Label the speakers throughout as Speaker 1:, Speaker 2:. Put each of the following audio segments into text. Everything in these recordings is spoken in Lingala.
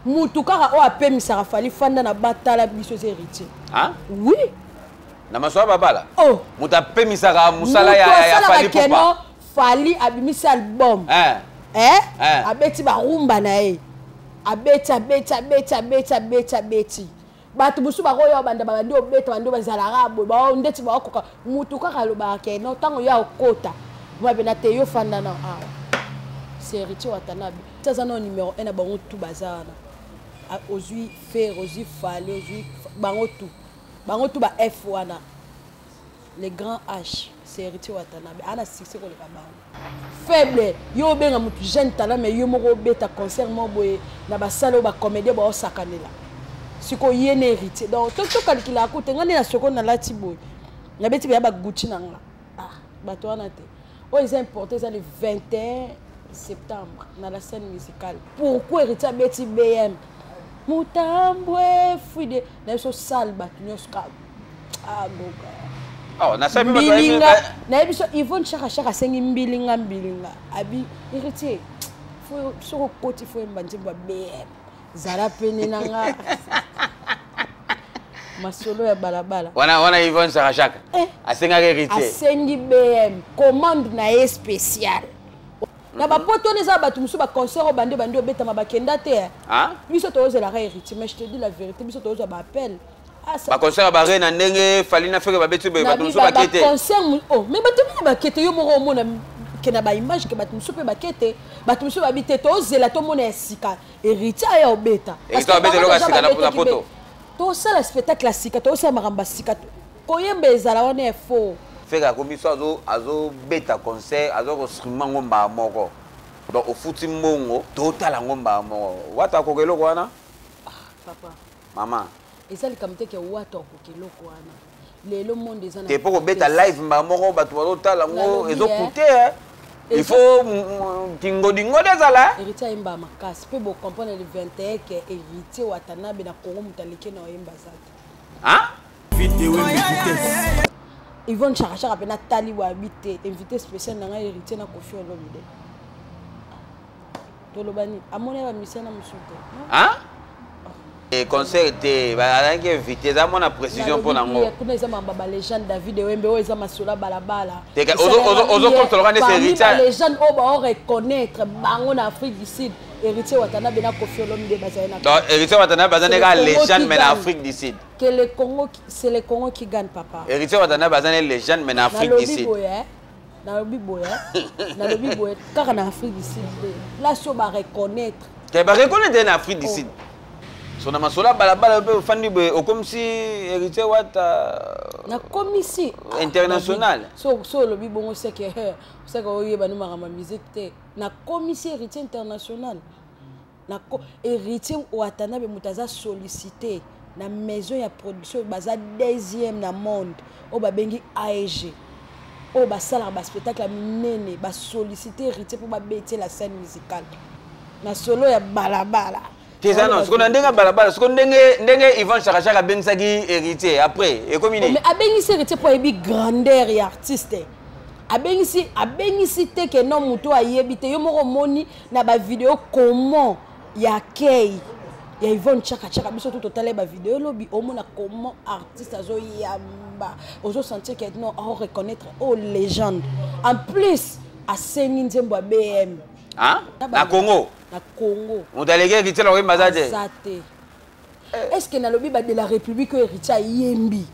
Speaker 1: Mutukara o ape misara fali fanda na batala biso héritier.
Speaker 2: Hein?
Speaker 1: Oui.
Speaker 2: Na masoa babala.
Speaker 1: Oh.
Speaker 2: Muta pe misara musala ya fali popa.
Speaker 1: Fali abimisi album. Abeti ba rumba na e. Abeti. Batu musu ba koyo banda bandi obeta bandi bazala rabo ba ndeti ba koka mutukara lo ba ke no tango ya okota. Moi bena te yo fanda na c'est héritier Watanabe. Ça c'est numéro 1 na bango tout bazana. Ozui fer, ozui fallait, ozui bango tout ba F wana. Les grands H, c'est héritier Watanabe. Ana succès ko le bango. Faible, yo benga mutu jeune talent mais yo moko beta concert mo boye na ba salo ba comédie ba osakanela. Siko yene héritier. Donc tout calcula ko ngani na soko na lati boye. Na beti ba Gucci nanga. Bato wana te. Oh ils importé ça le 21 septembre dans la scène musicale. Pourquoi héritier Betty BM? Mutambwe fide na so sal batunyoska.
Speaker 2: Goga. Oh, na sabi
Speaker 1: mbilinga. Na biso Yvonne chaka sengi mbilinga. Abi héritier. Faut so koti faut mbandimba BM. Zara pene nanga. Masolo ya balabala.
Speaker 2: Wana Yvonne chaka. Asenga héritier.
Speaker 1: Asengi BM. Commande na spécial. Na ba poto neza batu musu ba concert o bande obeta mabakenda te. Biso tozo la héritier mais je te dis la vérité biso tozo ba appel.
Speaker 2: Ba concert ba rena ndenge falina feke ba betu ba batu musu ba kete.
Speaker 1: Ba concert mais batu ba kete yo moko mona ke na ba image ke batu musu pe ba kete batu musu ba bite tozo la to mona esika héritier ya obeta.
Speaker 2: Parce que obeta loka sika na poto.
Speaker 1: To ça le spectacle classique to ça maramba sika koyembe ezala wana e faux.
Speaker 2: Feka komiso azo beta concert azo instrument ngomba moko donc au futi mbongo total ngomba moko wata kokelo kwana
Speaker 1: papa
Speaker 2: mama
Speaker 1: ezali kamite ke wata kokelo kwana lelo monde ezana
Speaker 2: te poko beta live mba moko batu bazo tala ngo ezo coûter il faut dingo dezala
Speaker 1: héritier imba makasi pe bo comprendre le 21 que héritier Watanabe na Congo mutalike na imba zata Yvonne chaka pena tali wa habité invité spécial na héritier na Koffi Olomide. Tolobani amone ba mission na musuto.
Speaker 2: Et concert était ba invité za mona précision pour nango.
Speaker 1: Kuna eza mamba légende David Wembe o eza masola balabala.
Speaker 2: Teka ozo kontrola ne héritier.
Speaker 1: Légende o ba reconnaître bango na Afrique du Sud. Héritier Watanabe na Koffi Olomide bazana. Donc
Speaker 2: héritier Watanabe bazana ga légende mais en Afrique du Sud.
Speaker 1: Que le Congo c'est le Congo qui gagne papa.
Speaker 2: Héritier Watanabe bazana légende mais en Afrique du Sud.
Speaker 1: Na lobi boye car en Afrique du Sud là so ba reconnaître.
Speaker 2: Que ba reconnaître en Afrique du Sud. Son amasola balabala pe fandi boye comme si héritier Wata
Speaker 1: na commissi
Speaker 2: international.
Speaker 1: So lobi bongo c'est que oyeba no marama musique te na commissi héritier international. Na héritier Watanabe mutaza sollicité na maison ya production baza deuxième na monde o ba bengi AEG o ba sala ba spectacle minene ba solliciter héritier pour ba bêter la scène musicale na solo ya balabala
Speaker 2: teza non ce qu'on ndenga balabala ce qu'on ndenge Yvonne chaka bengsaki héritier après et comme
Speaker 1: mais abengisi héritier pour ebi grandeur et artiste abengisi te que non muto ayebite yo moko moni na ba vidéo comment ya kei ya Yvonne chaka biso tout total ba vidéo lobi omona comment artiste azo yamba ozo sentir que non on reconnaître oh légende en plus a sengi nzembo BM
Speaker 2: na Congo on a légué héritier la Wembazade
Speaker 1: est-ce que na lobi ba de la République héritier yembi.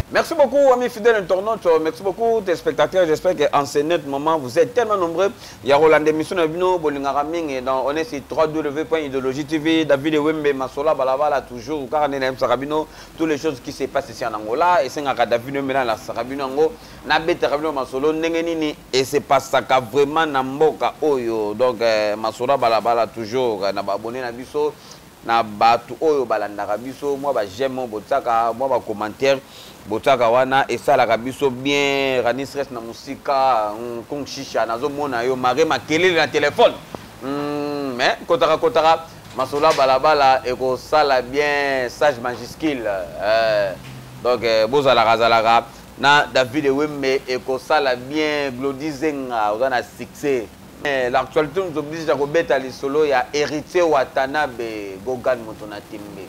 Speaker 2: Merci beaucoup, amis fidèles internautes. Merci beaucoup, téléspectateurs. J'espère qu'en ce moment, vous êtes tellement nombreux. Il y a Roland Demission, on est sur www.idéologie TV, David Wembe, Masola, Balabala, toujours, Karanem Sarabino, toutes les choses qui se passent ici en Angola. Et c'est un David Wembe, la Sarabino, Nabé Sarabino, Masolo, Nengenini, et c'est pas ça qu'a vraiment Namboka Oyo. Donc, Masola, Balabala, toujours, Nababone, Nabiso. Na batu oyo balandaka biso moi ba j'aime botaka moi ba commentaire botaka wana et ça la biso bien rani stress na musika kong shisha nazo mona yo mare makele na téléphone mais kotaka masola balabala et ko sala bien sage majuscule donc bozala razalaka na David Wemme et Kosala bien Glodizenga on a succès. L'actualité nous oblige à remettre à l'isolo il y a héritier Watanabe Gogan Motona Timbe.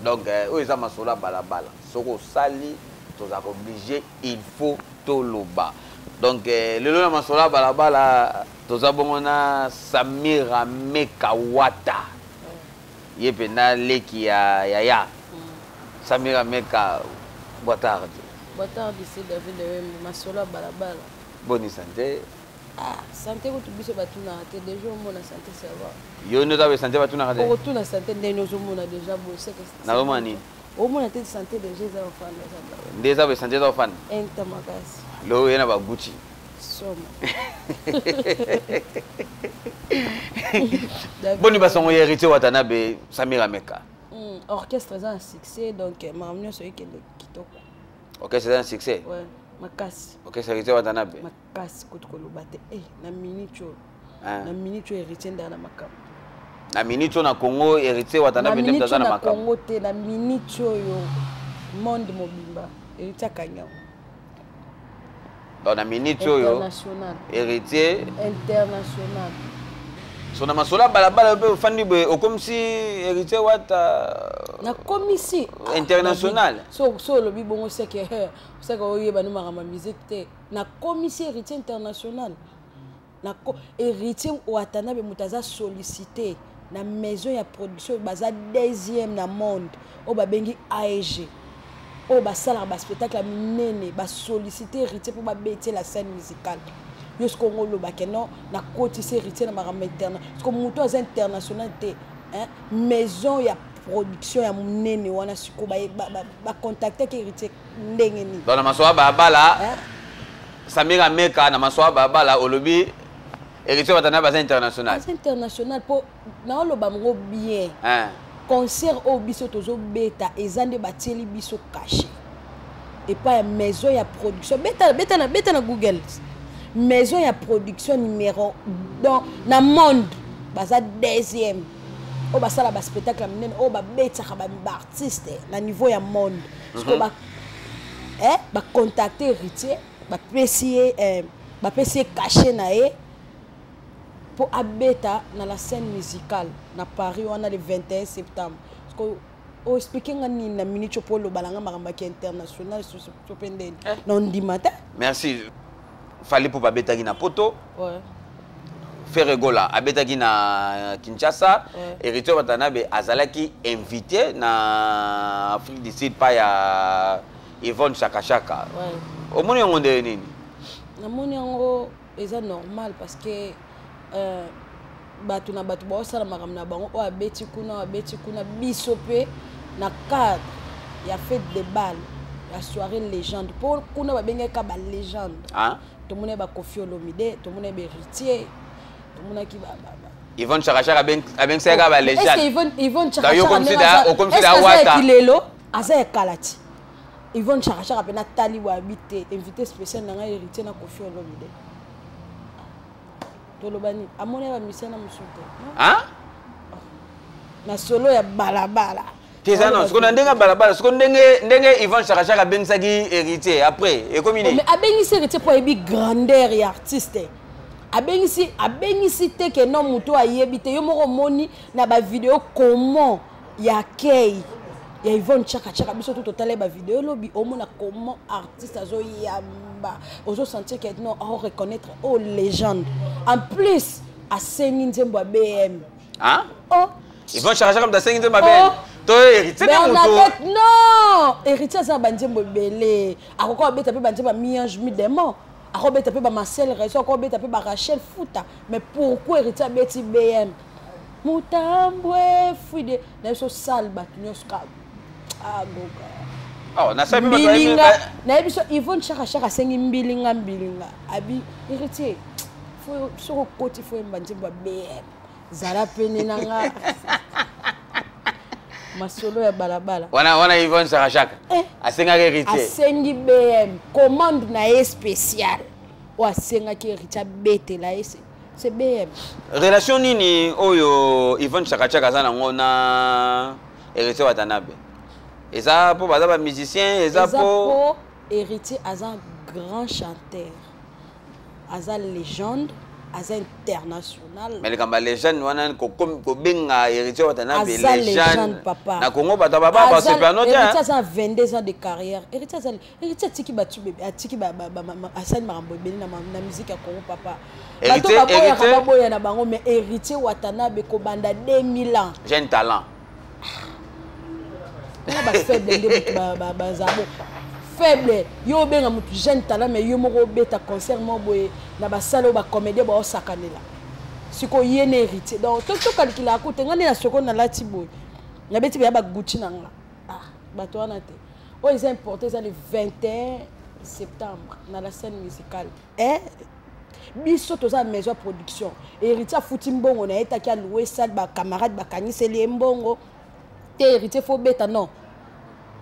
Speaker 2: Donc ils ont masola balabala. Soko sali tous a obligé il faut toloba. Donc le long masola balabala tous a bomona Samira Mekawata. Yepena leki ya Samira Meka Boitard.
Speaker 1: Boitard ici David Wemme masola balabala.
Speaker 2: Bonne santé.
Speaker 1: Ah, santé ko tubiso batuna te déjà on a santé ça va.
Speaker 2: Yo ne doit santé batuna ka.
Speaker 1: Ko tuna santé ndeno zo mona déjà bo c'est que.
Speaker 2: Na romani.
Speaker 1: Au mona te santé déjà za fan ça.
Speaker 2: Déjà be santé za fan.
Speaker 1: Entamakas.
Speaker 2: Lo yena ba Gucci.
Speaker 1: Soma.
Speaker 2: Boni ba songo héritier Watanabe Samira Meka.
Speaker 1: Orchestre ça un succès donc maramnyo so yeke kitoko.
Speaker 2: OK, c'est un succès.
Speaker 1: Ouais. Makasi.
Speaker 2: OK, c'est héritier Watanabe.
Speaker 1: Makasi kotokoloba te. Na minicho. Na minicho héritier ndana makam.
Speaker 2: Na minicho na Congo héritier Watanabe ndem ndana makam.
Speaker 1: Na Congo te na minicho yo monde mobimba héritier Kanyao.
Speaker 2: Dans la minicho yo
Speaker 1: international.
Speaker 2: Héritier
Speaker 1: international.
Speaker 2: Sona masola balabala be fandi be comme si héritier Wata
Speaker 1: na komisi
Speaker 2: international.
Speaker 1: So le bibongo c'est que oyeba no marama musique te na komisi héritier international. Na héritier Watanabe mutaza sollicité na maison ya production baza deuxième na monde o ba bengi AEG. O ba sala ba spectacle minene ba sollicité héritier pour ba bêter la scène musicale. Yo ce Congo lo ba keno na côté héritier na marama international. Parce que muto az international te hein maison ya production ya munene wana siko ba contacter héritier ndenge ni.
Speaker 2: Dans la masoa babala Samira Meka na masoa babala olobi héritier Watanabe international.
Speaker 1: C'est international pour na lo ba mo bien. Concert au biso tozo beta ezande bateli biso caché. Et pas maison ya production beta na Google. Maison ya production numéro dans na monde baza deuxième. O ba sala ba spectacle minene o ba beta ba artiste na niveau ya monde. Parce que ba contacter héritier ba pesier caché na e pour abeta na la scène musicale na Paris on a le 21 septembre. Parce que o speaking ni na minute pour le balanga maramba qui international sur pendeni. Non dimata.
Speaker 2: Merci. Fallait pour abeta na poto.
Speaker 1: Ouais.
Speaker 2: Ferregola abetaki na Kinshasa héritier Watanabe azalaki invité na Afrique du Sud pa ya Yvonne Chaka Chaka.
Speaker 1: Ouais.
Speaker 2: Omoni yango nde nini?
Speaker 1: Na moni yango eza normal parce que batu na batu ba osala makambo na bango o abeti kuna biso pe na cadre ya fête de bal ya soirée légende pour kuna ba bengeka ba légende.
Speaker 2: Ah.
Speaker 1: Tout le monde ba Koffi Olomide, tout le monde ba héritier.
Speaker 2: Yvonne Chaka Chaka ben sega ba légende.
Speaker 1: Est-ce que Yvonne Chaka Chaka
Speaker 2: comme si da wata
Speaker 1: kilelo aza kalati. Yvonne Chaka Chaka pena tali wa habité invité spécial na héritier na Koffi Olomide. Tolobani amone ba misana musuto.
Speaker 2: Hein?
Speaker 1: Na solo ya balabala.
Speaker 2: Teza non, ce qu'on a ndenga balabala, ce qu'on ndenge Yvonne Chaka Chaka ben sagi héritier après et comme il.
Speaker 1: Mais abengisi héritier pour ebi grandeur et artiste. Abengisi te que non muto ayebite yo moko moni na ba vidéo comment ya kei ya Yvonne Chaka Chaka biso tout total ba vidéo lobi o mona comment artiste azo yamba ozo sentir que non on reconnaître oh légende en plus a sengi nzembo BM.
Speaker 2: Hein?
Speaker 1: Oh
Speaker 2: Yvonne Chaka Chaka da sengi nzembo BM. To héritier de muto.
Speaker 1: Non, héritier ça ba nzembo belé akoko beta pe ba nzembo miange mi démon. Arobeta pe ba Marcel Rezo, arobeta pe ba Rachel Fouta. Mais pourquoi héritier beti BM? Mutambwe fuide na so salba kinyoska. Ah goga.
Speaker 2: Oh, na sabi
Speaker 1: mbilinga. Na biso Yvonne Chaka Chaka sengi mbilinga. Abi héritier. Faut so koti faut mbanjimba BM. Zara pene nanga. Masolo ya balabala.
Speaker 2: Wana Yvonne Chaka Chaka. Asenga héritier.
Speaker 1: Asengi BM. Commande na spécial. Ou asenga ki héritier bete la c'est BM.
Speaker 2: Relation nini oyo Yvonne Chaka Chaka zana ngona héritier Watanabe. Et ça pour les musiciens, et ça pour
Speaker 1: héritier as un grand chanteur. As une légende, as international.
Speaker 2: Mais les jeunes on a ko benga héritier Watanabe les
Speaker 1: légende papa.
Speaker 2: Na Congo bata papa parce que piano
Speaker 1: héritier a 22 ans de carrière. Héritier tiki batu bébé, tiki ba Hassan Marambo beli na musique à Congo papa.
Speaker 2: Héritier
Speaker 1: na bango mais héritier Watanabe ko banda 2000 ans.
Speaker 2: Jeune talent.
Speaker 1: Ba faible de ba zabo. Faible, yo benga mutu jeune talent mais yo moko beta concert mo boye na ba salo ba comédie ba osakanela. Siko yene héritier. Donc tout calcul a coûté ngani na soko na lati boye. Na beti ba Gucci nanga. Ah, bato wana te. O ils importé ça le 21 septembre dans la scène musicale. Biso toza maison production. Héritier fouti mbongo na eta ki a louer salle ba camarade ba kaniseli mbongo. Te héritier faut beta non.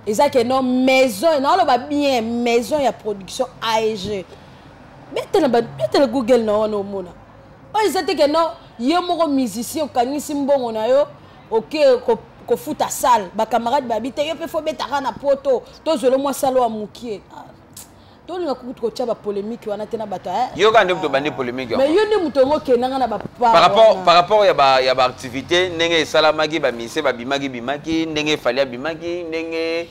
Speaker 1: Et ça que non maison non le bien maison ya production AEG. Mettez le Google non no mona. Oh ils étaient que non yo moko musicien kanisi mbongo na yo OK ko futa salle ba camarade ba bité yo pe faut beta na poto to zolo moi salo a mukie. To linga ko tcha ba polémique wana tena bato
Speaker 2: yo ka ndem to bandi polémique.
Speaker 1: Mais yo ndi mutongo kenanga na ba
Speaker 2: par rapport ya ba activité ndenge salamaki ba mise ba bimaki ndenge falia bimaki ndenge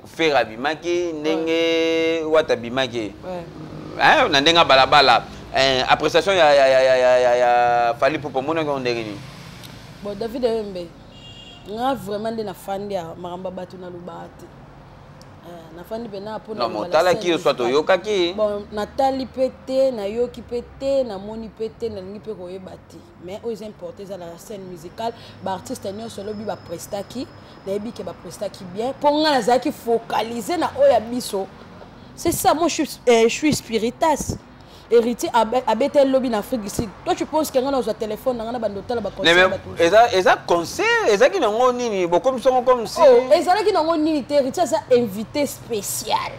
Speaker 2: fera bimaki ndenge wata bimaki hein na ndenga balabala appréciation ya fali pour mona ko ndenge ni
Speaker 1: bon David Embe nga vraiment de na fandia maramba batu na lubati na fandi bena pour
Speaker 2: non motala ki soit toyoka ki
Speaker 1: bon natali pété na yoki pété na moni pété na lingi pe koyebati mais aux importés à la scène musicale ba artiste nyo solo bi ba prestaki na yebi ke ba prestaki bien pour nga na zaki focaliser na oya biso c'est ça moi je suis spiritas héritier abete lobby en Afrique du Sud. Toi tu penses que on a un téléphone dans bande hôtel ba concert ba tout.
Speaker 2: Eza concert, eza ki nango nini bo comme si
Speaker 1: eza ki nango nini héritier ça invité spécial.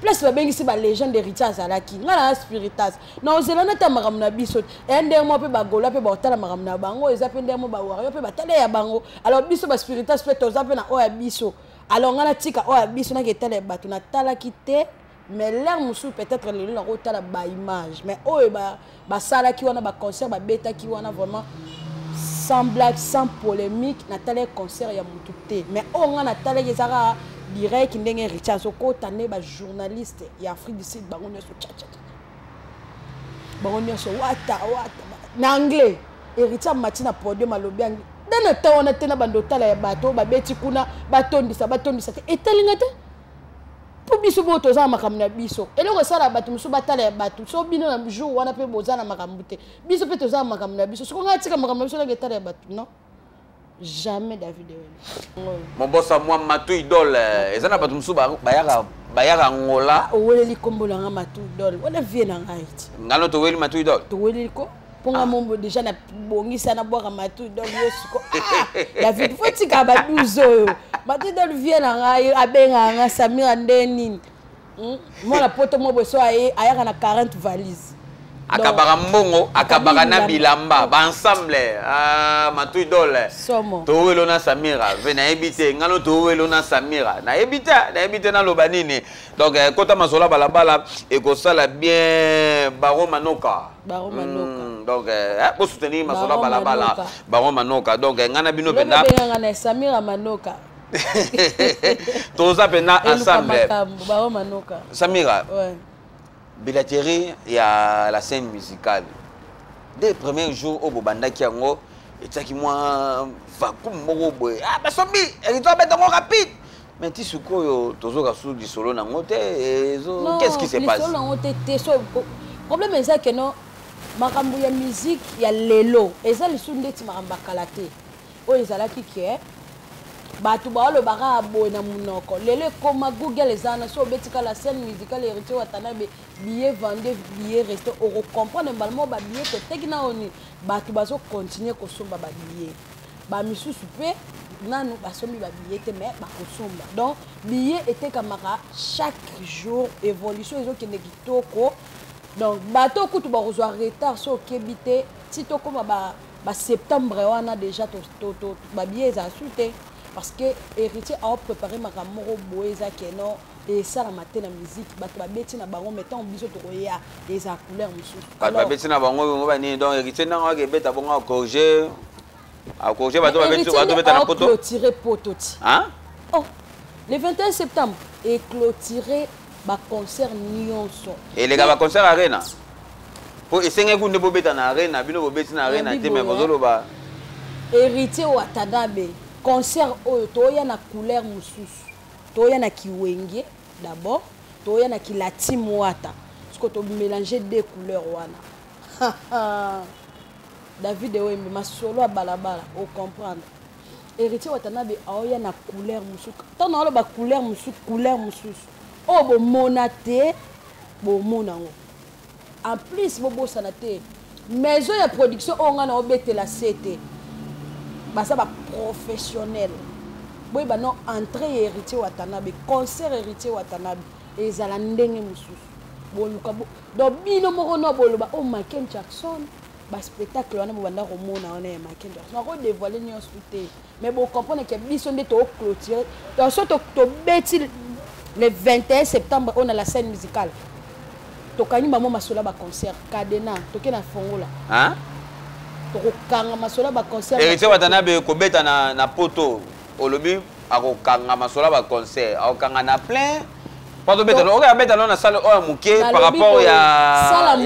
Speaker 1: Plus ba bengi si ba légende héritier ça là ki ngala spiritas. Non zelana ta maramna biso. Ende mo pe ba gola pe ba otala maramna bango eza pe ndemo ba wario pe ba tala ya bango. Alors biso ba spiritas pe toza pe na o ya biso. Alors ngala tika o ya biso na ke tala ba tu na tala kité. Mais là peut-être les gens ont la image mais oh ba sala qui wana ba concert ba beta qui wana vraiment sans blague sans polémique na tele concert ya mututé mais oh nga na tele ezara direct ndenge Richard Soko tane ba journaliste ya Afrique du Sud bango nyoso cha bango nyoso wata na anglais et Richard Matina podium alobi anglais dans le temps on a tena bandotala ya bato ba beti kuna batondisa et telingate pour biso bo toza makamna biso eloko sala batu musu batala ya batu so bino na jour wana pe bozana makamute biso pe toza makamna biso so nga tika makamna biso na getala ya batu non jamais David
Speaker 2: mon boss à moi Matou Idole ezana batu musu bayaka ngola
Speaker 1: oweli kombola nga Matou Idole wala vie na ngaiti
Speaker 2: ngalo to weli Matou Idole
Speaker 1: to weli ko ponga mombo déjà na bongisa na boka Matou Idole yosiko David fotika ba 12 oyo Matou Idole vie na ngai abenga nga Samira ndeni moi la poto mo boso ayaka na 40 valises
Speaker 2: akabaka mbongo akabaka na bilamba ba ensemble Matou Idole to welo na Samira vena ebite ngalo to welo na Samira na ebite na lobanini donc kota masola balabala et ko sala bien Baro Manoka donc pour soutenir masola balabala Baro Manoka donc ngana bino penda
Speaker 1: ngana Samira Manoka
Speaker 2: toza pena ensemble
Speaker 1: Baro Manoka
Speaker 2: Samira ouais Bilaterie, il y a la scène musicale. Dès les premiers jours au Bobanda qui yango, et ça qui moi va comme morobo. Ah bah sombi, elle doit mettre rapide. Mais tu sais quoi, toujours sous du solo na moté. Qu'est-ce qui se passe?
Speaker 1: Solo na moté, problème est ça que non, makambo ya musique, il y a lelo. Et ça le sunde ti makamba kalate. O ezala ki ke batu ba lo bara boy na munoko lele koma Google ezana so betika la scène musicale héritier Watanabe billet vendé billet resté on comprendre normalement ba billet to tekina oni batu bazo continuer ko somba ba billet ba misusu pe nanu ba sombi ba billet te mais ba ko somba donc billet était kamara chaque jour évolution ezo kende kitoko donc bato kutu ba reçoit retard so kebité ti to koma ba septembre wana déjà to ba billet za suite parce que héritier a préparé ma camoro boeza keno et ça la matin la musique bato ba beti na bango mettant biso to ya les couleurs mususu
Speaker 2: ba beti na bango ba ni donc héritier na nga beta bongo corriger bato ba beta na poto
Speaker 1: clôturer pototi
Speaker 2: hein
Speaker 1: oh le 21 septembre et clôturer ba concert nyonso
Speaker 2: et les gars ba concert arena pour essayer kunde bo beta na arena bino bo beti na arena te mais bozolo ba
Speaker 1: héritier Watanabe concert oyo toya na couleur mususu toya na kiwenge d'abord toya na kilati mwata parce que to mélanger deux couleurs wana David Ewembe masolo balabala au comprendre héritier Watanabe oya na couleur mususu tant na ba couleur mususu oh bo monate bo monango en plus bo sanate maison de production on a obété la CT basa ba professionnel boy ba non entrée héritier Watanabe concert héritier Watanabe ezala ndenge mususu boluka donc bino moko no boloba o Michael Jackson ba spectacle wana mo banda komona wana ya Michael Jackson na ko dévoiler nyonso te mais bon comprendre que biso nde to clôturer donc so to beti le 21 septembre on a la scène musicale to kanima mo masola ba concert Cadena to ke na fongola
Speaker 2: hein
Speaker 1: tokokanga masola ba concert
Speaker 2: héritier Watanabe ko beta na poto olobi akokanga masola ba concert akokanga na plein pas beta no oka beta na salle o muke par rapport ya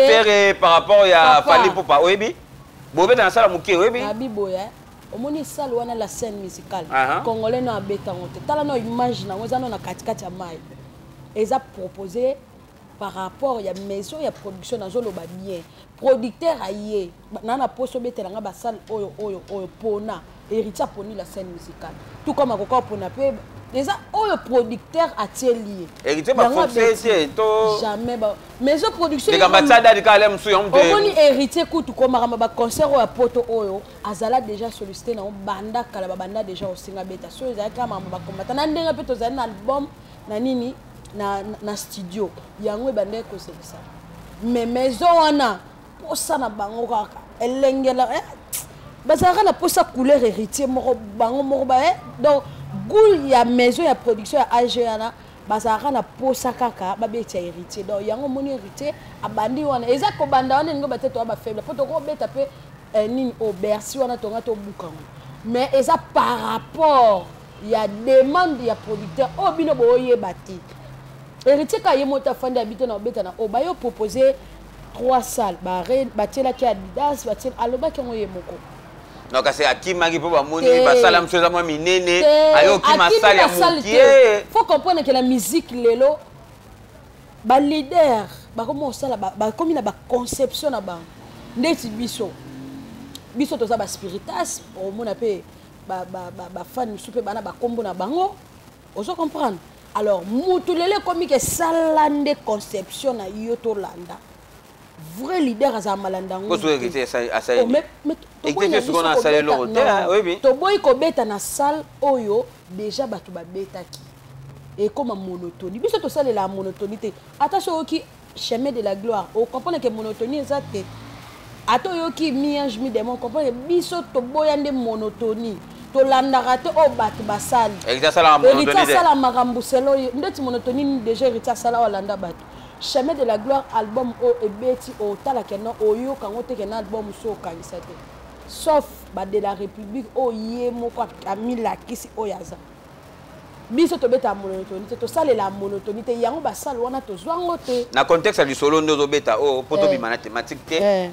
Speaker 2: Ferré par rapport ya Fali Poupa oyebi bo beta na salle muke oyebi
Speaker 1: na biboya omoni salle wana la scène musicale congolais no abeta ngote tala no image na ngozana na katikati ya mai eza proposé par rapport ya maison ya production na zolo ba bien producteur aye nana poso betelanga ba salle oyo pona héritier poni la scène musicale tout comme akoko pona pe déjà oyo producteur atieli
Speaker 2: héritier ba français to
Speaker 1: jamais ba maison production
Speaker 2: les ambassadeurs de Kalem su yom
Speaker 1: de omoni héritier kutu koma ba concert oyo poto oyo azala déjà sollicité na banda kala ba banda déjà au singa beta so ezaka kama ba kombata na ndenga pe to zana album na nini na studio yango ebande ko sebisa mais maison wana posa na bango kaka elengela bazaka na posa couleur héritier moko bango moko ba donc goût ya maison ya production ya AGana bazaka na posa kaka ba beti héritier donc yango moni héritier abandi wana eza ko banda wana ngo bateto ba faible poto ko beta pe nini au Bercy wana tonga to bukango mais eza par rapport ya demande ya producteur obino boye bati héritier ka yemota fandi habité na obeta na obayo proposer 3 salles ba tiela ki Adidas ba tiela aloba ki ngoye moko
Speaker 2: donc c'est akima ki po ba moni ba sala msoza mwa minene ayo ki masala ya mukie
Speaker 1: faut comprendre que la musique lelo ba leader ba komo sala ba komi na ba conception na ba ndeti biso to za ba spiritas o mona pe ba fan soupe bana ba kombo na bango ozo comprendre. Alors, Moutulele comme que salande conception na yoto landa. Vrai leader à Zamalanda.
Speaker 2: Qu'est-ce que c'est à ça? Mais ce qu'on a salé l'autre. Oui.
Speaker 1: To boy ko beta na salle oyo déjà batu ba beta ki. Et comme monotonie. Biso to sale la monotonité. Attention qui chemin de la gloire. On comprend que monotonie exacte. Ato yo ki miange mi démon comprend que biso to boyande monotonie. To landarate o bat basali
Speaker 2: héritier sala monotonie
Speaker 1: héritier sala marambuselo ndeti monotonie déjà héritier sala olanda bat chemin de la gloire album o ebeti o tala kena oyo kango te kena album so kanisa te sauf ba de la république o ye moko amila kisi o yaza biso to beta monotonie to sala la monotonie te yango basali wana to zwango te
Speaker 2: na contexte du solo ndozo beta o poto bi mathématique te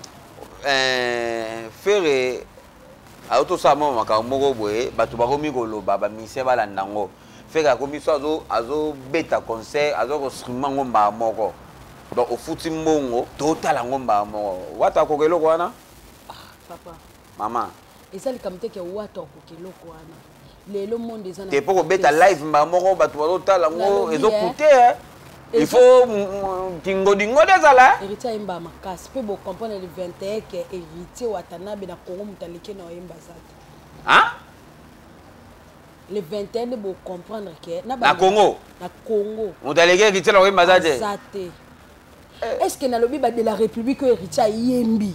Speaker 2: Ferré auto sa mo makamoko boye batu bakomi koloba ba mise balandango feka komi so azo beta concert azo ko streamer ngomba moko donc au futi mbongo total ngomba moko wata ko keloko wana
Speaker 1: papa
Speaker 2: mama
Speaker 1: ezali kamite ke wata ko keloko wana lelo monde ezana
Speaker 2: te poko beta live mba moko batu total ngo ezo coûter il faut kingo dingo dezala
Speaker 1: héritier imba makasi pe bo comprendre le 21 que héritier Watanabe na Congo mutaleke na imba zate
Speaker 2: hein
Speaker 1: le 21 de bo comprendre que
Speaker 2: na Congo mutaleke héritier na imba zate
Speaker 1: est-ce que na lobi ba de la république héritier yembi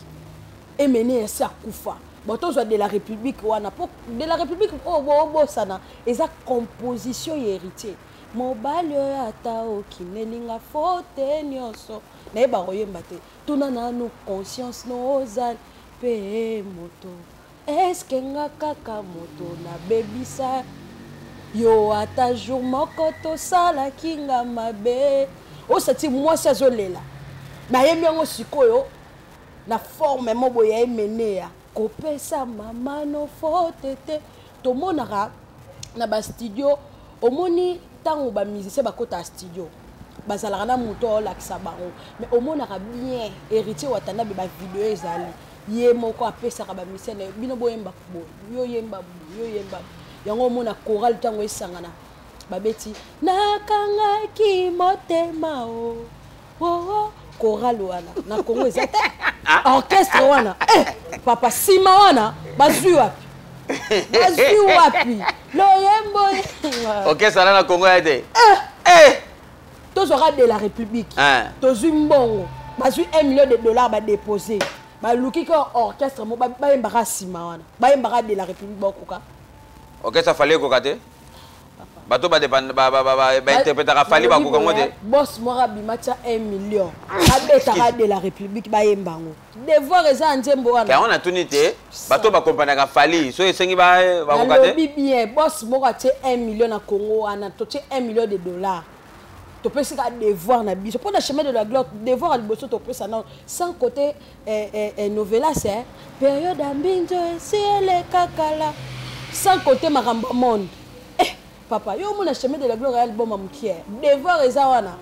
Speaker 1: et mené sa kufa botozo de la République wana de la République sana eza composition héritier mobali ata okinelinga fote nyonso na ba royemba te tuna nanu conscience no ozali pe moto est-ce que nga kaka moto na bebisa yo ata jour moko tosala kinga mabe osati mwasi azolela nayembi yango sikoyo na forme mobo ya emenea kopesa mama no fote te tomonaka na ba studio omoni tango ba musicien bakota studio bazalaka na moto olakisa bango mais omonaka bien héritier Watanabe ba video ezali ye moko apesaka ba musicien bino boyemba yo yemba yango omona choral tango esangana babeti nakangaki motema o choral wana na Congo ezate orchestre wana papa sima wana bazwi wapi loyembo
Speaker 2: orchestre na Congo ete
Speaker 1: tozwaka de la République tozwi mbongo bazwi $1 million ba déposer baluki ko orchestre mo bayembaka sima wana bayembaka de la République bakoka
Speaker 2: orchestre fallait koka te bato ba interprétera fali ba koka ngote
Speaker 1: boss mora bimacha $1 million abetaka de la République bayembango devoir eza nzembo wana
Speaker 2: ka on a tunité bato ba comprendre fali so esengi ba koka te
Speaker 1: lobi bien boss mora tie $1 million na Congo wana to tie $1 million to peut ka devoir na biso pour le chemin de la gloire devoir à liboso to peut ça non sans côté novela c'est période ambinjo ciel kakala sans côté makambo monde papa yo mon chemin de la gloire album amukier devoir ezawana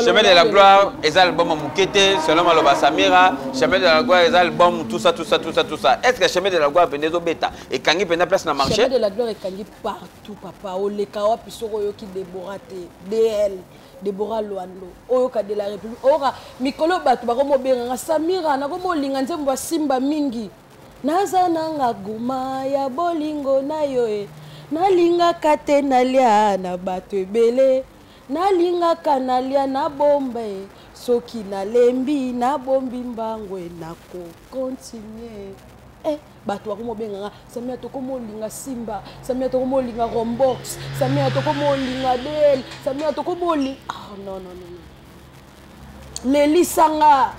Speaker 2: chemin de la gloire est album amukete selon maloba Samira chemin de la gloire est album tout ça est-ce que chemin de la gloire penezo beta et kangi pena place na marché
Speaker 1: chemin de la gloire est kangi partout papa o le kawa pisoko yo ki déboraté DL Deborah Loando oyoka de la République ora mikolo batu bakomo benga Samira na komo linga nzembo simba mingi naza nanga guma ya bolingo na yo nalinga kate nalia na bato ebele nalinga kanalia na bombe soki nalembi na bombi mbangwe na ko continuer bato bakomo benga Samia tokomo linga simba Samia tokomo linga rombox Samia tokomo linga del Samia tokomo linga non lelisanga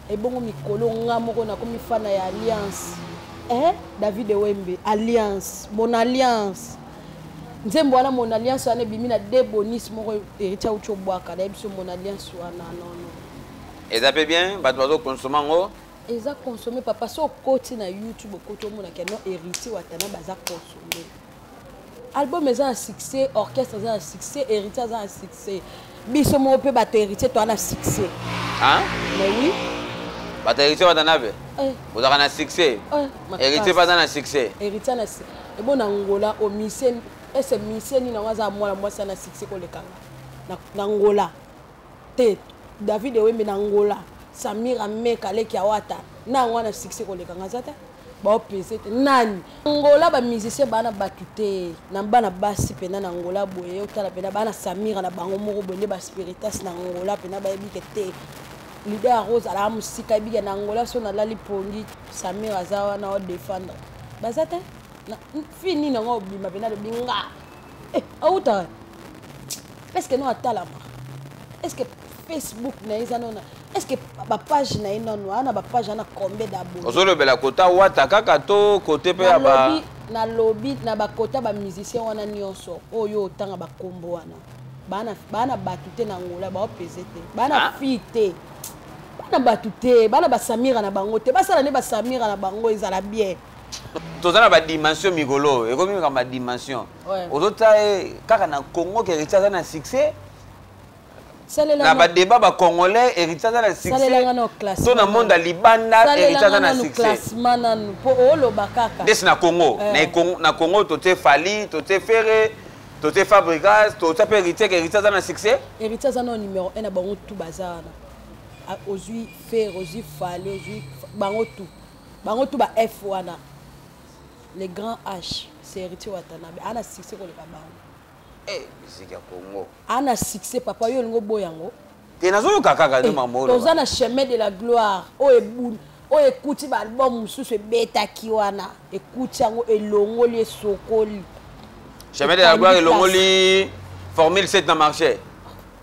Speaker 1: ebongo mikolo nga moko na komi fana ya alliance David Wembe alliance mon alliance nzembo wana mon alliance wana bimi na de bonus moko héritier ucho bwaka na biso mon alliance wana non
Speaker 2: et ça peut bien bato bazo consommer ngo
Speaker 1: eza consommer papa so koti na YouTube koti omona ke non héritier Watanabe baza consommer album eza un succès orchestre eza un succès héritier eza un succès biso mo pe bato héritier to na succès mais oui
Speaker 2: bato héritier Watanabe vous avez un succès héritier pas un succès
Speaker 1: héritier na et bon Angola au mission est-ce mission ni na waza moi ça na succès ko le kanga na Angola te David Wembe na Angola Samira Meka le kiawata na wana succès ko le kanga zata ba pese te nani Angola ba musicien bana batute na bana basi pena na Angola boye otala pena bana Samira na bango moko bonde ba spiritas na Angola pena ba yebike te leader Rose ala musika biga na Angola so na lali pongi Samira zawa na o défendre bazate na fini na ngo bima pena de binga auta est-ce que no atala est-ce que Facebook na izanona est-ce que ba page na inono ana ba page na combien d'abonnés
Speaker 2: ozolo bela kota wata kaka to côté pe ya ba
Speaker 1: na lobby na ba kota ba musicien wana nyonso oyo tanga ba kombo wana bana batute na Angola ba opezete bana fite bana batute bana ba Samira na bango te basala ne ba Samira na bango ezala bien
Speaker 2: tozana ba dimension migolo et comme ba dimension ozota kaka na Congo ke héritier na succès na ba débat ba congolais héritier na succès to na monde libanda héritier na succès
Speaker 1: classement nanu po olo bakaka
Speaker 2: des na Congo na Congo tote fali tote ferré tote fabrigas tote héritier na succès
Speaker 1: héritier na numéro 1 na bango tout bazana ozui fer ozui fali ozui bango tout ba F wana les grands H c'est héritier Watanabe ana succès ko le bango
Speaker 2: musique ya Congo
Speaker 1: ana succès papa yo lingo boyango
Speaker 2: te nazo kaka de mamolo
Speaker 1: tozana chemin de la gloire o ebun o écoute ba album mususu ebeta kiwana écoute yango elongoli esokoli
Speaker 2: Chemin de la Gloire elongoli formule 7 na marché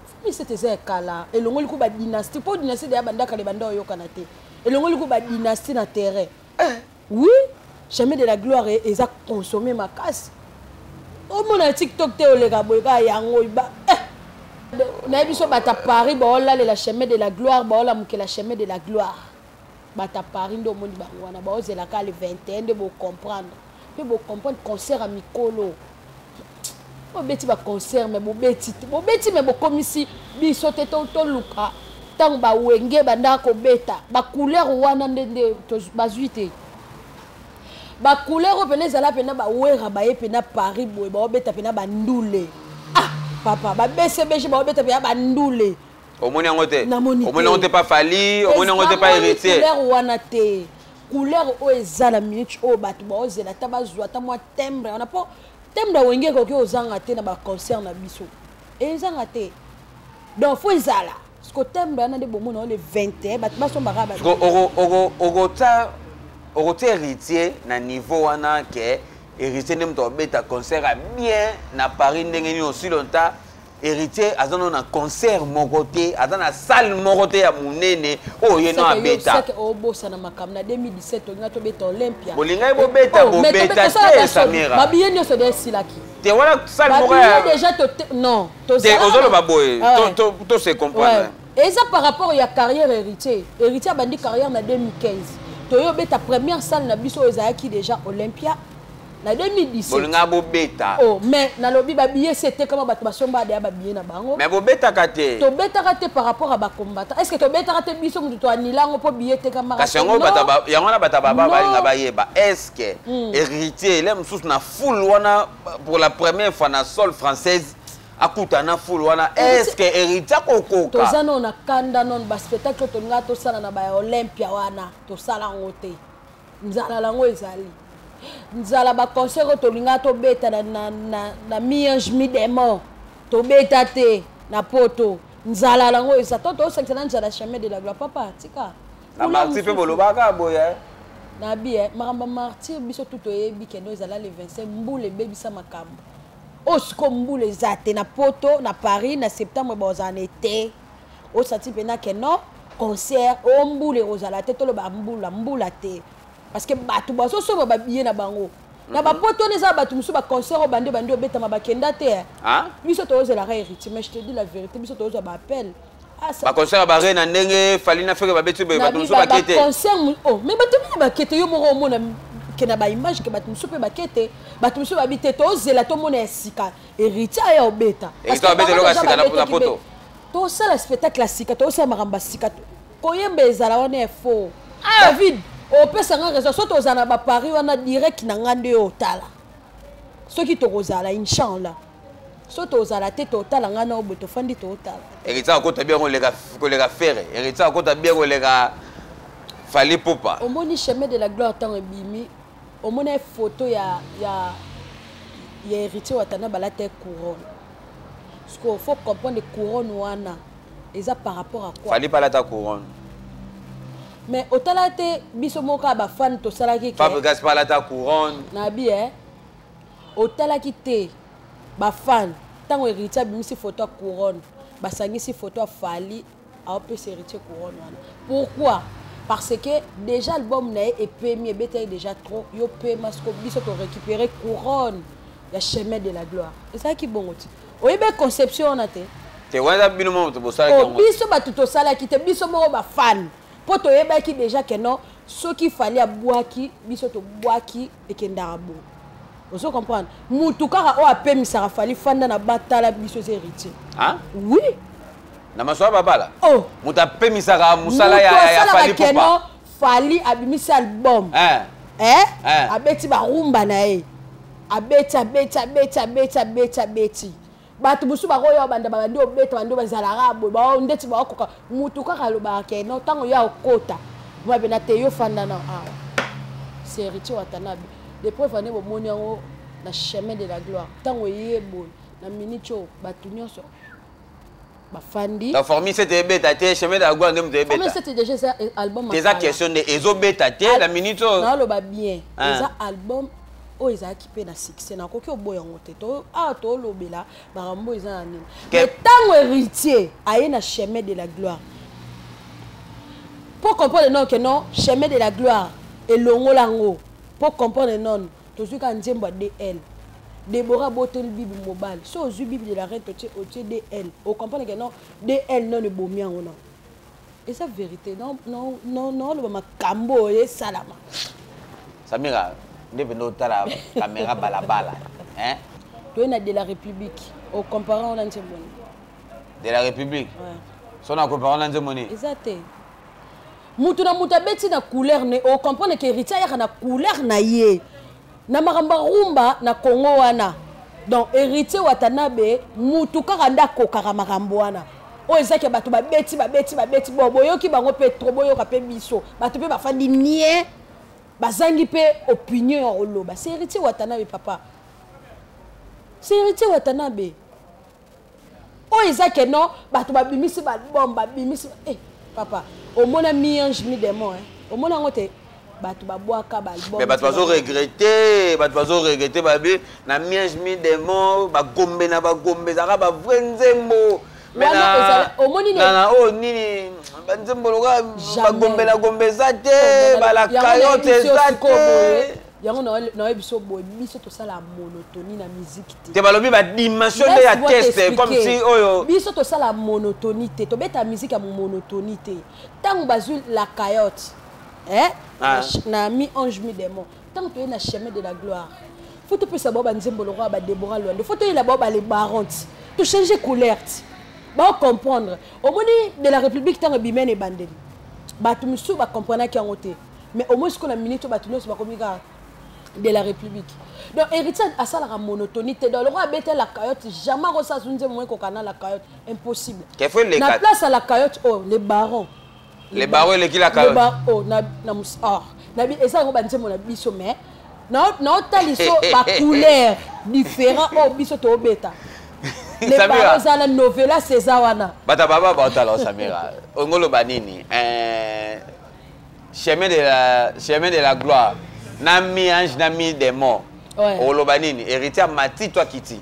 Speaker 1: formule 7 eza kala elongoli ko ba dynastie po dynastie de bandaka le banda oyokana te elongoli ko ba dynastie na terrain oui Chemin de la Gloire eza consommé makasi o mona TikTok te oleka boyka yango ba na biso bata Paris ba ola le la Chemin de la Gloire ba ola muke la Chemin de la Gloire bata Paris ndo moni bango wana ba ozela ka le 21 de bo comprendre pe bo comprendre concert à mikolo bo beti ba concert mais bo beti mais bo komisi biso te to luka tang ba wenge banda ko beta ba couleur wana ndende to bazuite ba couleur pene zala pena ba wera ba pena Paris boy ba beta pena ba ndule papa ba BCBG ba beta pena ba ndule
Speaker 2: au moins on n'était pas Fali, au moins on n'était pas héritier.
Speaker 1: Couleur wana te. Couleur o ezala minute o batu ba ozela tabazwa ta moi timbre. On a pas timbre wenge ko ke ozanga te na ba concert na biso. Ezanga te. Donc faut ezala. Parce que timbre na de bomo na le 21 batu ba so ba ba.
Speaker 2: Oro héritier na niveau wana ke héritier nem to beta concert a bien na Paris ndenge ni aussi longtemps. Héritier azana na concert mokoté azana salle mokoté ya munene o ye na beta
Speaker 1: c'est que o bossa na makamna 2017 on a to beta Olympia
Speaker 2: bolinga bo beta te Samira
Speaker 1: ba bien nyonso de silaki
Speaker 2: te wala salle mokoté
Speaker 1: déjà non to
Speaker 2: te ozolo ba boy to se comprendre
Speaker 1: et ça par rapport à carrière héritier bandi carrière na 2015 to yo beta première salle na biso ezaki déjà Olympia na 2017
Speaker 2: bolinga bo beta
Speaker 1: oh mais na lobi ba billet c'était comment bato basomba de ba billet na bango
Speaker 2: mais bo beta kate
Speaker 1: to beta kate par rapport à ba combattant est-ce que to beta kate biso mutu to anilango po billet te kama
Speaker 2: kasi yango bata ba yango na bata baba balinga ba yeba est-ce que héritier l'aime sous na full wana pour la première fois na sol française akuta na full wana est-ce que héritier kokoka
Speaker 1: to zana na kanda non ba spectacle to nga to sala na ba Olympia wana to sala ngote nzala lango ezali nzala ba concert to linga to beta na miange mi demo to beta te na poto nzala lango eza to sekana nzala Chemin de la Gloire papa tika
Speaker 2: na martyr pe bolobaka boya
Speaker 1: na bien maramba martyr biso tout oyebi kendo ezala le 25 mbule bebisa makambo osko mbule zate na poto na Paris na septembre boza en été o sati pena keno concert o mbule ozala te to lo ba mbula te parce que batu baso so ba billet na bango na ba poto neza batu musu ba concert o bande obeta ma bakenda te
Speaker 2: hein
Speaker 1: biso to ozela héritier mais je te dis la vérité biso to ozo ba appel
Speaker 2: ba concert ba rena ndenge fali na feke ba betu batu musu ba kete
Speaker 1: concert oh mais batu ba kete yo moko mona ke na ba image ke batu musu pe ba kete batu musu ba bité to ozela to mona esika héritier ya obeta
Speaker 2: parce que obeta loka sika na poto
Speaker 1: to sala spectacle classique to sala maramba sika koyemba ezala wana e faux David o pesa nga raison soto ozana ba Paris wana direct na ngande yo tala soki to kozala inchallah soto ozala te to tala ngana oboto fandi to tala
Speaker 2: héritier ko tabia ko lega faire héritier ko tabia ko lega fali popa
Speaker 1: o moni Chemin de la Gloire tant bimi o moni photo ya héritier watana balate couronne parce qu'il faut comprendre couronne wana eza par rapport à quoi
Speaker 2: fali pas la ta couronne
Speaker 1: mais au talate biso moka ba fan to salaki ke
Speaker 2: Fabregas pas la ta couronne
Speaker 1: na bi au talaki te ba fan tango héritier bimisi photo couronne ba sangisi photo fali a peu héritier couronne wana pourquoi parce que déjà album na et premier beta déjà trop yo pe masko biso to récupérer couronne ya Chemin de la Gloire et ça qui bon oti oyebe conception na te
Speaker 2: wana bino mo to bosala
Speaker 1: ko biso ba to salaki te biso mo ba fan poto yebaki déjà que non ce qu'il fallait à boaki biso to boaki et kendarabo vous comprendre mutu kaka o apemi sara fali fanda na batala biso héritier
Speaker 2: hein
Speaker 1: oui
Speaker 2: na maso babala
Speaker 1: oh
Speaker 2: mutu apemi sara musala ya fali popa
Speaker 1: fali abimisi album abeti ba rumba na e abeta batu musu ba koyo banda bandi obeta bandi bazala rabo ba ndeti ba koka mutu kaka lo ba ke no tango ya okota moi bena te yo fanda na c'est héritier watanabe les preuves ane bo moni yango na Chemin de la Gloire tango yebo na minicho batu nyonso Fandi.
Speaker 2: La formule c'était bétaté, chemin de la gloire ndem bétaté.
Speaker 1: Formule c'était déjà ça album.
Speaker 2: C'est ça question de ezo bétaté la minute.
Speaker 1: Non le ba bien. Ça album oh ils a qui na succès na koki oboya ngote to to lobela barambo ils a nini. Mais tant héritier aye na chemin de la gloire. Pour comprendre non que non chemin de la gloire et longolango pour comprendre non to suis quand nzembo DL. Déborah Botel Bible mobile. Si on joue Bible de la reine, tu DL. On comprend que non, DL non le beau mien ou non. Et c'est vérité. Non, le ma cambo et salama.
Speaker 2: Samira, devenu la caméra balabala. Hein?
Speaker 1: Tu es de la République. Au comparant on a une
Speaker 2: de la République.
Speaker 1: Ouais.
Speaker 2: Son en comparant on a une
Speaker 1: Exact. Mutuna mutabeti na couleur ne. On comprend que héritier y a na couleur na ye. Na maramba rumba na Congo wana donc héritier Watanabe mutu kaka ndako kaka makambo wana o ezaki bato babeti boyoki bango pe trop boyoka pe biso bato pe bafandi nie bazangi pe opinion ya oloba c'est héritier Watanabe papa c'est héritier Watanabe o ezaki non bato babimisi ba bomba bimisi papa au mona mi-ange mi-démon au mona ngote batu baboaka balbum
Speaker 2: mais batu bazo regretter babe na mienge mi démon ba gombe na ba gombe zaka ba vrenzembo mais na o nini banzembo loka ba gombe na gombe zate ba la cayote zate
Speaker 1: yango na biso boy biso to sala monotonie na musique
Speaker 2: te balobi ba dimension de ya test comme si oyo
Speaker 1: biso to sala monotonie te to beta musique ya monotonie te tango bazul la cayote na mi-ange mi-démon tant que tu es na chemin de la gloire faut te savoir banzembo le roi ba Déborah Londo faut te la baba les barons tu changer couleur ba comprendre au moins de la République tant bimene et bandeli ba tu musu ba comprendre ki ngote mais au moins ce qu'on a minute ba tu nous ba komika de la République donc héritier à ça la monotonie dans le roi bête la cayotte jamais ça sunze moins ko kana la cayotte impossible na place à la cayotte les barons
Speaker 2: les barreaux les qui la carotte
Speaker 1: oh na bi esa ngo banze mona biso mais na taliso ba couleur différent biso to beta les barreaux za la novela César wana
Speaker 2: bata baba ba Samira ngolo banini chemin de la gloire na mi ange na mi démon olo banini héritier mati toi kiti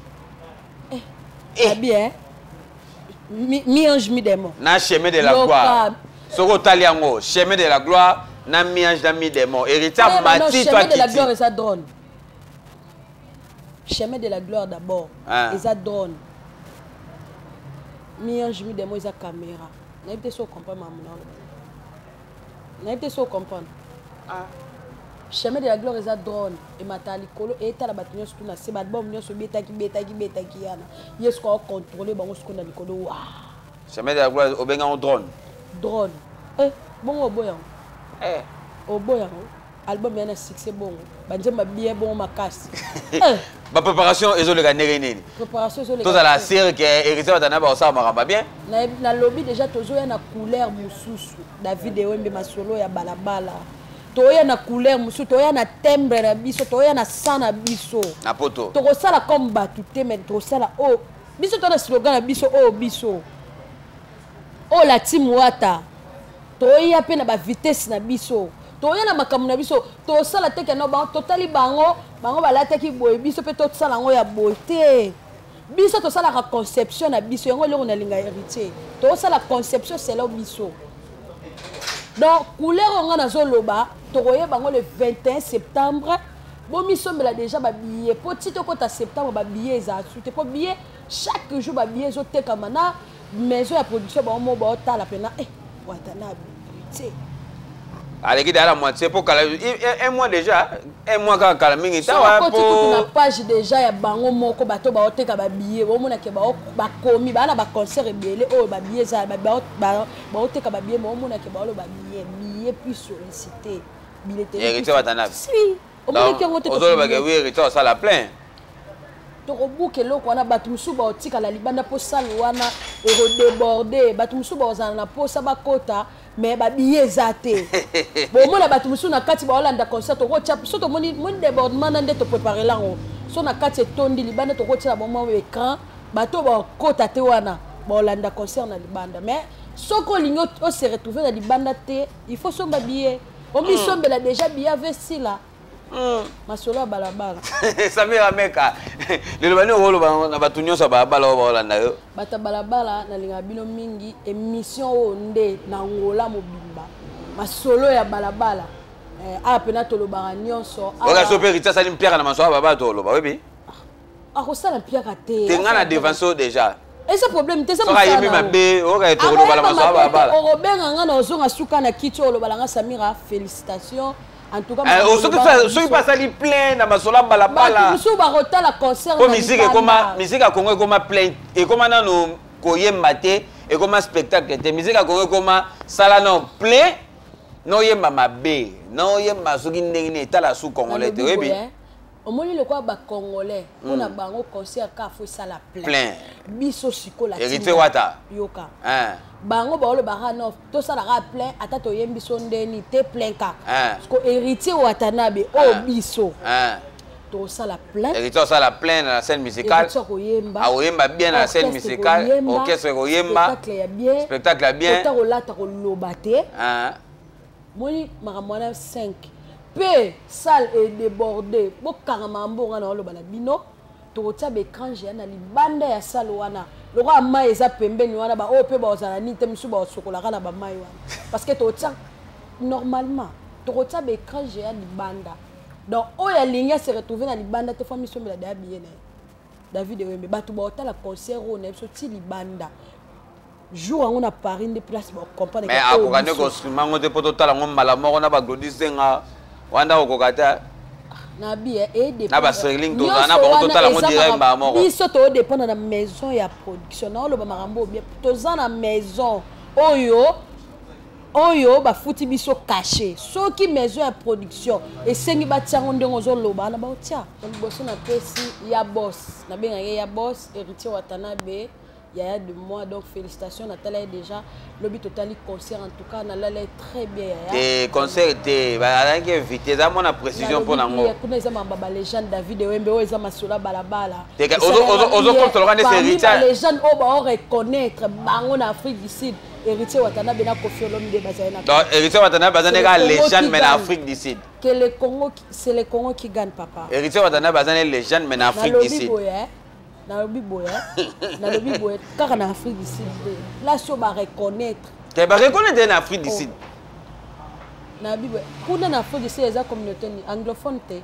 Speaker 1: bien mi ange mi démon
Speaker 2: na chemin de la gloire Soko Taliango, chemin de la gloire, na mi-ange, na mi-démon. Héritier Mati, toi qui
Speaker 1: chemin de la gloire, et ça drone. Chemin de la gloire d'abord, et ça drone. Mi-ange, mi-démon, et ça caméra. N'a pas de comprendre, maman. N'a pas de comprendre. Chemin de la gloire, et ça drone. Et matali kolo, et ta la bâtonnière surtout na c'est bon, nous sommes bétaki yana. Yes, qu'on contrôler, bon, ce qu'on a dit kolo.
Speaker 2: Chemin de la gloire, au benga on drone.
Speaker 1: Drone. Bon oboya. Oboya. Album yana succès bon. Banjema bien bon makasi.
Speaker 2: Ba préparation ezo le gagnere nini.
Speaker 1: Préparation ezo le.
Speaker 2: Tout à la série que héritier Watanabe ça maramba bien.
Speaker 1: Na lobby déjà tozo ya na couleur mususu. Da vidéo mbe masolo ya balabala. Toya na couleur mususu, toya na timbre na biso, toya na sang na biso.
Speaker 2: Na poto.
Speaker 1: To sala comme batute mais to sala biso to na slogan na biso biso. La team wata toya pe na ba vitesse na biso toya na makamu na biso to sala te ke no ba totali bango balata ki boy biso pe to sala ngo ya beauté biso to sala la conception na biso yango le on a linga héritier to sala conception c'est là biso donc couleur on na zo loba to koye bango le 21 septembre bon miso mela déjà ba billet petit to kota septembre ba billet za te po billet chaque jour ba billet zo te kamana maison la production ba mo ba ta la pena Watanabe tu
Speaker 2: allez qui la moitié pour un mois déjà un mois quand kalamingi ta
Speaker 1: wa pour na page déjà ya bango moko bato ba oteka ba billet bo mona ke ba komi ba na ba concert ebele ba billet za ba oteka ba billet mo mona ke ba lo ba billet puis solliciter billet
Speaker 2: héritier Watanabe
Speaker 1: si o mona ke ngote
Speaker 2: to ba ke oui héritier ça la plein
Speaker 1: tokobuka eloko wana bato mosusu baotikala libanda mpo sali wana ekodeborde bato mosusu baozala na mposa bakota me babiye eza te bomona bato mosusu na kati baolanda concert tokotia so tomoni débordement na nde topreparela yango so na kati etondi libanda tokotiela bomwa écran bato bakota te wana bolanda concert na libanda mais soko lingo o se retrouver na libanda te il faut somba billet on mi sombela déjà billet avec si là masolo ya balabala
Speaker 2: Samira Meka lelo bani oloba na batu nyonso balabala o bolanda yo
Speaker 1: bata balabala na linga bino mingi émission o nde na ngola mobimba masolo ya balabala apena tolobaka nyonso
Speaker 2: oka so perita sali mpia na masolo baba toloba webi
Speaker 1: akosala mpia te
Speaker 2: tenga na défenseur déjà
Speaker 1: et ce problème te ça
Speaker 2: ça yemi mabe oka toloba la masolo baba
Speaker 1: obenga nga na ozonga suka na kiti oloba nga Samira félicitations. En tout cas,
Speaker 2: ceux qui passent à plein dans ma sola balabala.
Speaker 1: Tous ba la concert.
Speaker 2: Comme musique à Congo comme plein et comme na no koyem maté et comme spectacle te musique à Congo comme sala non plein no yemba mabe no yemba soki ndenge tala sous congolais te webi.
Speaker 1: Au moins le quoi ba congolais on a bango concert ka faut sala plein. Biso sikola.
Speaker 2: Hérité wata.
Speaker 1: Yoka. Bango ba le barano to sala ra plein ata to yembi sondeni te plein ka parce que héritier Watanabe o biso to sala plein
Speaker 2: héritier sala plein dans la scène musicale a oyemba bien dans la scène musicale orchestre oyemba spectacle bien
Speaker 1: to la ta ko lobate moni maramona 5 p salle est débordée bo karamambo ngana lo bana bino to tsabe écran géant na libanda ya salle wana le roi mai eza pembeni wana ba o pe ba ozala ni te misu ba sokola kana ba mai wana parce que to tsa normalement to tsa be écran géant libanda donc o ya ligne se retrouver na libanda te famille sombela da bien David Wembe batu ba otala concert o na so ti libanda jour on a Paris de place ba comprendre
Speaker 2: mais akokane ko simango te poto tala ngomala moko na ba glodisenga wanda okokata
Speaker 1: na bien et des
Speaker 2: na ba serling to na ba total ngo direct ba moko
Speaker 1: biso to dépend na maison ya production na lo ba marambo bien to za na maison oyo ba futi biso caché soki maison ya production et sengi ba tiango ndongo zo loba na ba otia liboso na pesi ya boss na benga ya boss héritier Watanabe Yaya de moi donc félicitations Nathalie déjà le but total concert en tout cas na l'air très bien
Speaker 2: et concert était ba nga invité za mona précision pour nango
Speaker 1: kuna za mamba légende David Wembe o za masola balabala
Speaker 2: ozo kontrola ne héritier
Speaker 1: légende o ba reconnaître bango na Afrique du Sud héritier Watanabe na Koffi Olomide bazana
Speaker 2: donc héritier Watanabe bazana ga légende mais en Afrique du Sud
Speaker 1: que le Congo c'est le Congo qui gagne papa
Speaker 2: héritier Watanabe bazana légende mais en Afrique du Sud
Speaker 1: na lobi boya car en Afrique du Sud là so ba reconnaître
Speaker 2: que ba reconnaître en Afrique du Sud
Speaker 1: na bibo kuna na Afrique du Sud eza communauté anglophone te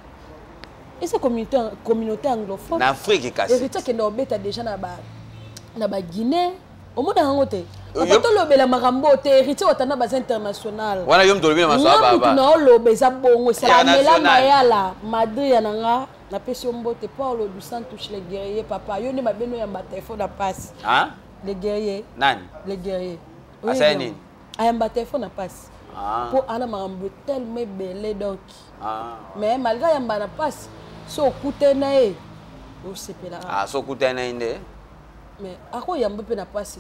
Speaker 1: et cette communauté anglophone
Speaker 2: na Afrique kasi
Speaker 1: héritier que ndo beta déjà na ba Guinée au monde hango te to lobela makambo te héritier Watanabe base international
Speaker 2: wana yom to lobela masaba
Speaker 1: ba na lobeza bongo c'est la mela mayala Madrid yananga na pesi mbote Paulo dos Santos les guerriers papa yo ne mabeno ya téléphone na passe les guerriers
Speaker 2: nani
Speaker 1: les guerriers
Speaker 2: asani
Speaker 1: ayamba téléphone na passe pour ana makambo tellement belé donc mais malgré yamba na passe so kutena e o sepela
Speaker 2: so kutena inde
Speaker 1: mais ako yamba pe na passe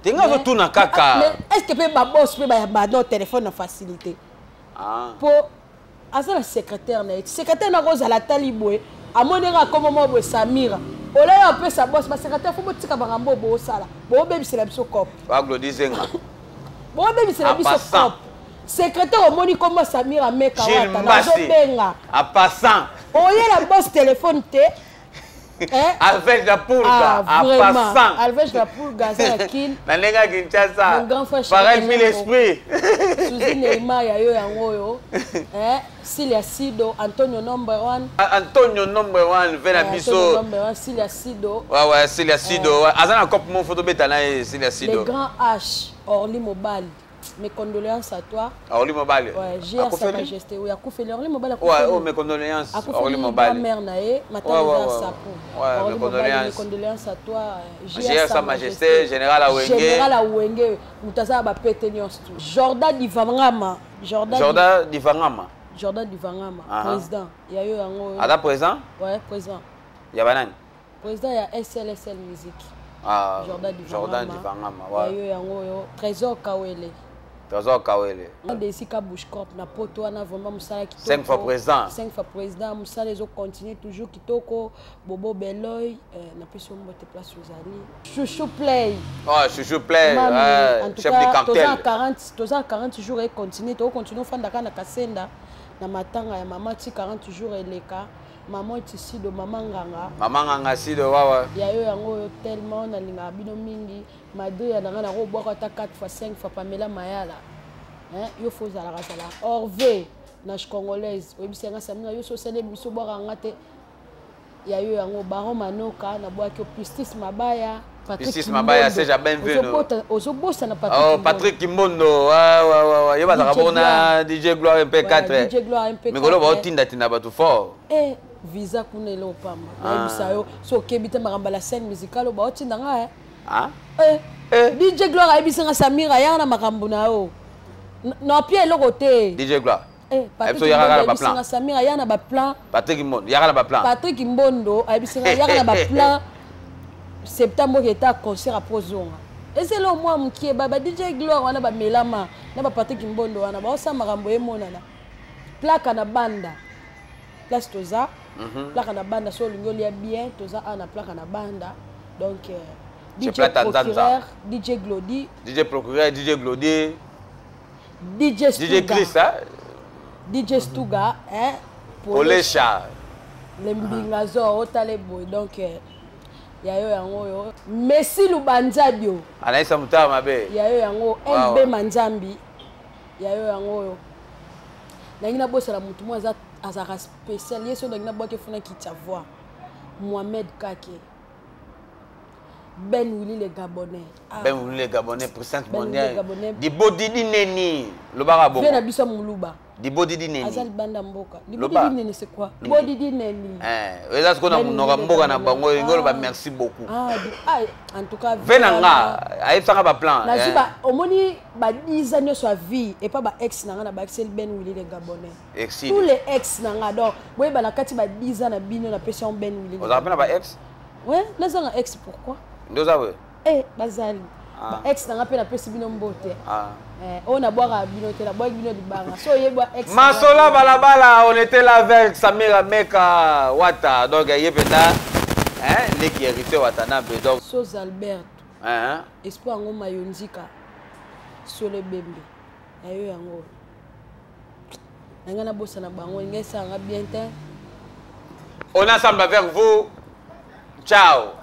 Speaker 2: tenga zo tuna kaka
Speaker 1: mais est-ce que pe ba boss pe ba yamba no téléphone na facilité pour asa la secrétaire na secrétaire na rosa la talibwe amonera comme moi bo Samira ola ya pe sa boss ba secrétaire faut botika bangambo bo sala bo bebisela biso cop
Speaker 2: ba glodisenga
Speaker 1: bo bebisela biso cop secrétaire omoni comme Samira meka wata na zo benga
Speaker 2: a passant
Speaker 1: oye la boss téléphone te
Speaker 2: Alvej la Pulga a passant
Speaker 1: Alvej la Pulga ça kin
Speaker 2: na lenga Kinshasa
Speaker 1: pareil
Speaker 2: mille esprit
Speaker 1: Suzy Neymar ya yo yango yo Silia Sido Antonio number 1
Speaker 2: vena biso
Speaker 1: Silia Sido
Speaker 2: ouais Silia Sido azana cop mon photo beta na Silia Sido
Speaker 1: le grand H Orly Mobali mes condoléances à toi
Speaker 2: Orly Mobali
Speaker 1: ouais j'ai sa majesté oui a Koufeli Orly Mobali
Speaker 2: ouais mes condoléances Orly Mobali
Speaker 1: mère naé maintenant ça pour
Speaker 2: mes
Speaker 1: condoléances à toi
Speaker 2: j'ai sa majesté général
Speaker 1: Awenge mutaza ba pétenions Jordan Divangama
Speaker 2: Jordan Divangama
Speaker 1: président ya yo yango
Speaker 2: ada président
Speaker 1: ouais président
Speaker 2: ya banani
Speaker 1: président ya SLSL musique
Speaker 2: Jordan Divangama
Speaker 1: ouais yo yango yo Trésor Kawele
Speaker 2: Trésor Kawele.
Speaker 1: Desika Bushcorp na poto wana vraiment musala kitoko.
Speaker 2: 5 fois président.
Speaker 1: 5 fois président musala les autres continuent toujours kitoko. Bobo Beloy na peso mbote place Ozali. Chouchou Play.
Speaker 2: Oh, Chouchou Play. Chef de cartel.
Speaker 1: 40 jours et continue to continue fandaka na Kasenda na matanga ya mama ti 40 jours eleka. Maman ici de maman nganga. Maman
Speaker 2: nganga si de wawa.
Speaker 1: Ya yo yango tellement na linga bino mingi. Mado ya nanga na ko boka ta 4 fois 5 fois Pamela Mayala. Hein, yo faut za la rasala. Orvé na congolaise. Obi senga samina yo so sele biso boka ngate. Ya yo yango Baron Manoka na boa ki Pistis Mabaya.
Speaker 2: Pistis Mabaya c'est jamais venu.
Speaker 1: Ozobosa na Patrick.
Speaker 2: Oh Patrick Kimbondo. Ouais. Yo ba za bona DJ Gloire MP4.
Speaker 1: DJ Gloire MP4.
Speaker 2: Mais golo ba tinda batu fort.
Speaker 1: Visa kuna ile opamba na bisayo so kebite maramba la scène musicale ba otinda nga DJ Gloire aibisanga Samira ya na makambo na yo no pie eloko te
Speaker 2: DJ Gloire
Speaker 1: Patrick aibisanga Samira ya na ba plan
Speaker 2: Patrick Mbondo ya na ba plan
Speaker 1: Patrick Mbondo aibisanga ya na ba plan septembre qui était concert à Pozonga et c'est là moi mkie ba DJ Gloire wana ba melama na ba Patrick Mbondo wana ba osa makambo emonana plaque na banda place toza plaque na banda so lingoli ya bien toza ana plaque na banda donc DJ procureur DJ Glody
Speaker 2: DJ procureur DJ Glody
Speaker 1: DJ
Speaker 2: Chris hein
Speaker 1: DJ Stuga hein
Speaker 2: Polesha
Speaker 1: le mbingazo otale boy donc ya yo yango yo Messi Lubanzabio
Speaker 2: anaisa mutama mabe
Speaker 1: ya yo yango LB Manzambi ya yo yango yo nangina bosa la mutu mo azaka spécial yeso nangina boke funa kitcha voix Mohamed Kake Ben Willy le Gabonais
Speaker 2: Ben Willy le Gabonais président mondial Dibodidi Neni lobaka bongo
Speaker 1: vena biso muluba
Speaker 2: Dibodidi Neni
Speaker 1: azali banda mboka Dibodidi Neni c'est quoi Dibodidi Neni
Speaker 2: eza ko na mnoka mboka na bango ngolo ba merci beaucoup
Speaker 1: en tout cas
Speaker 2: venanga aipsanga ba plan
Speaker 1: na ziba omoni ba 10 ans sur vie et pas ba ex nanga na ba ex Ben Willy le Gabonais tous les ex nanga donc boye ba na kati ba 10 ans na bino na pression Ben Willy
Speaker 2: on appelle ba ex
Speaker 1: ouais les ans ex pourquoi
Speaker 2: ndoza we
Speaker 1: bazali ba ex nanga pe na pesi bino mbote on a boire bino te la boire bino di banga so yeba ex
Speaker 2: Masola balabala on était là avec Samira Meka Wata donc yepeta l'équipe hérité Watana donc
Speaker 1: Sos Albert espoir ngoma yonzika sole bembe ayo yango ngana bossa na bango ngesa nga bien te
Speaker 2: on ensemble avec vous ciao.